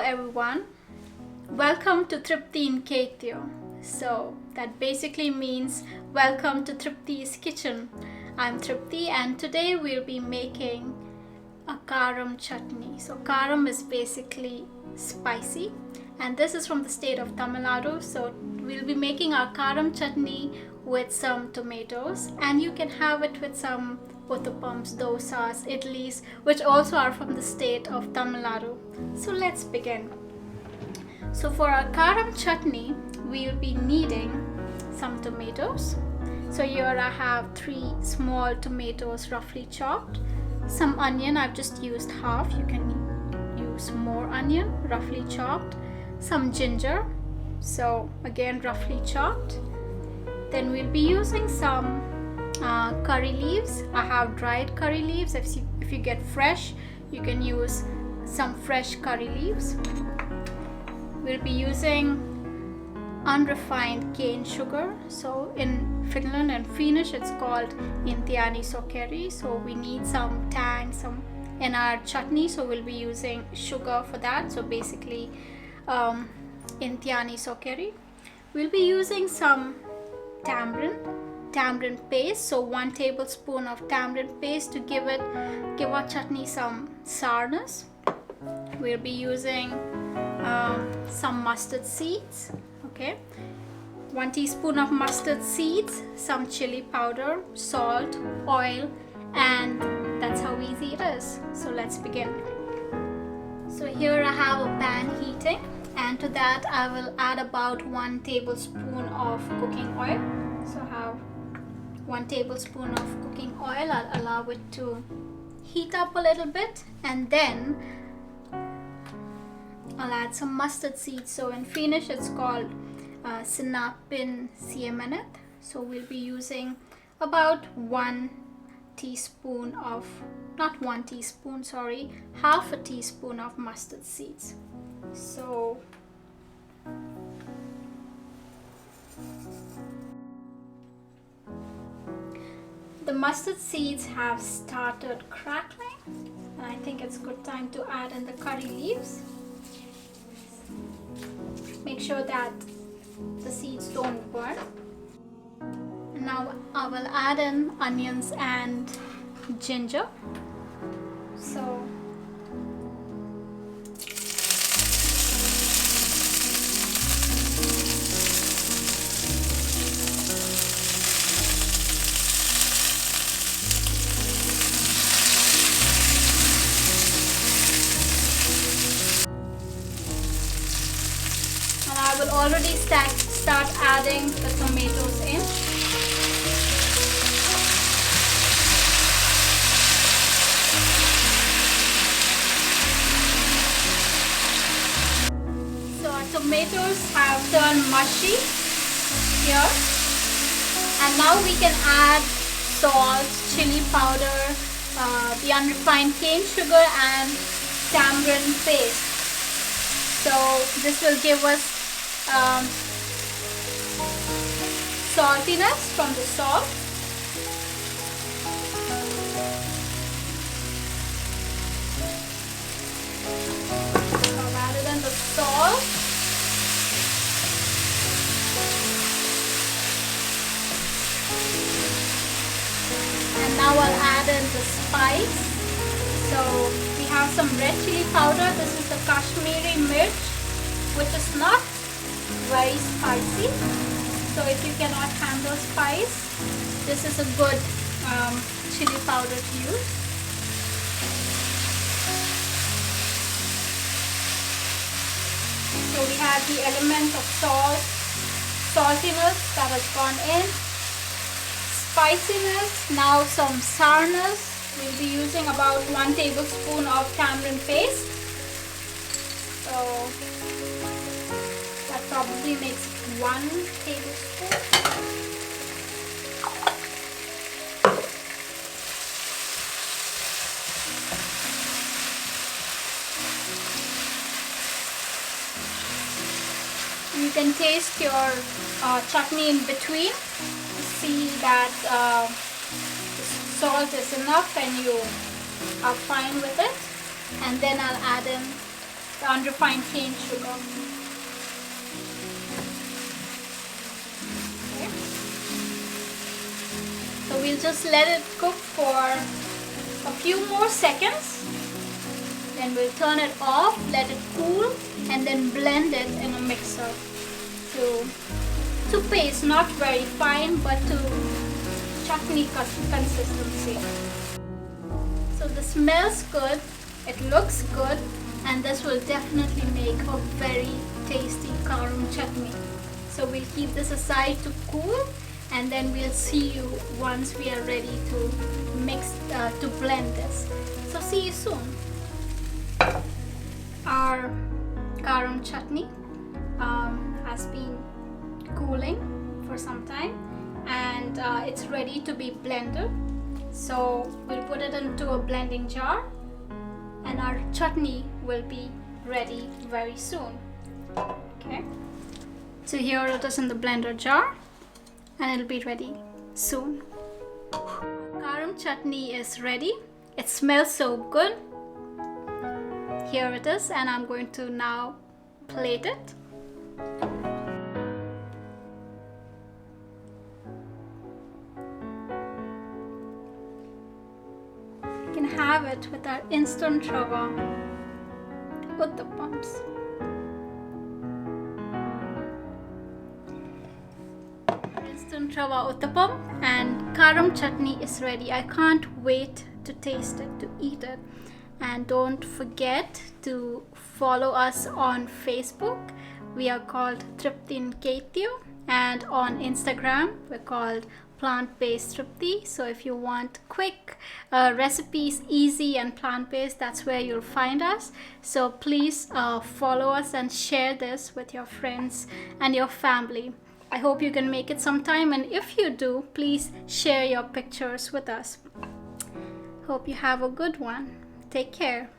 everyone, welcome to Triptin Keittiö. So that basically means welcome to Tripti's kitchen. I'm Tripti and today we'll be making a Karam Chutney. So Karam is basically spicy and this is from the state of Tamil Nadu. So we'll be making our Karam Chutney with some tomatoes, and you can have it with some uttapams, dosas, idlis, which also are from the state of Tamil Nadu. So let's begin. So for our Karam Chutney, we'll be needing some tomatoes. So here I have 3 small tomatoes roughly chopped. Some onion, I've just used half. You can use more onion, roughly chopped. Some ginger, so again roughly chopped. Then we'll be using some curry leaves. I have dried curry leaves. If you get fresh, you can use some fresh curry leaves. We'll be using unrefined cane sugar. So in Finland and Finnish it's called Intiani sokeri. So we need some tang, some in our chutney. So we'll be using sugar for that. So basically Intiani sokeri. We'll be using some tamarind paste, so 1 tablespoon of tamarind paste to give our chutney some sourness. We'll be using some mustard seeds, okay, 1 teaspoon of mustard seeds, some chili powder, salt, oil, and that's how easy it is. So let's begin. So here I have a pan heating, and to that I will add about 1 tablespoon of cooking oil. So I have 1 tablespoon of cooking oil. I'll allow it to heat up a little bit, and then I'll add some mustard seeds. So in Finnish it's called sinapin siemenet. So we'll be using about 1 teaspoon of, not 1 teaspoon, sorry, half a teaspoon of mustard seeds. So the mustard seeds have started crackling, and I think it's a good time to add in the curry leaves. Make sure that the seeds don't burn. Now I will add in onions and ginger. So I will already start adding the tomatoes in. So our tomatoes have turned mushy here, and now we can add salt, chili powder, the unrefined cane sugar, and tamarind paste. So this will give us saltiness from the salt. So rather than the salt, and now I'll add in the spice. So we have some red chili powder. This is the Kashmiri mirch, which is not very spicy. So if you cannot handle spice, this is a good chili powder to use. So we have the element of saltiness that has gone in, spiciness, now some sourness. We'll be using about 1 tablespoon of tamarind paste. So that probably makes 1 tablespoon. You can taste your chutney in between to see that salt is enough and you are fine with it. And then I'll add in the unrefined cane sugar. Okay. So we'll just let it cook for a few more seconds. Then we'll turn it off, let it cool, and then blend it in a mixer to paste, not very fine, but to chutney consistency. So this smells good, it looks good, and this will definitely make a very tasty Karam chutney. So we'll keep this aside to cool, and then we'll see you once we are ready to mix, to blend this. So see you soon. Our Karam chutney has been cooling for some time, and it's ready to be blended. So we'll put it into a blending jar, and our chutney will be ready very soon. Okay, so here it is in the blender jar, and it'll be ready soon. Karam chutney is ready. It smells so good. Here it is, and I'm going to now plate it. We can have it with our instant rava uttapams. Instant rava uttapam and Karam chutney is ready. I can't wait to taste it, to eat it. And don't forget to follow us on Facebook. We are called Triptin Keittiö, and on Instagram we're called plant-based Tripti. So if you want quick recipes, easy and plant-based, that's where you'll find us. So please follow us and share this with your friends and your family. I hope you can make it sometime, and if you do, please share your pictures with us. Hope you have a good one. Take care.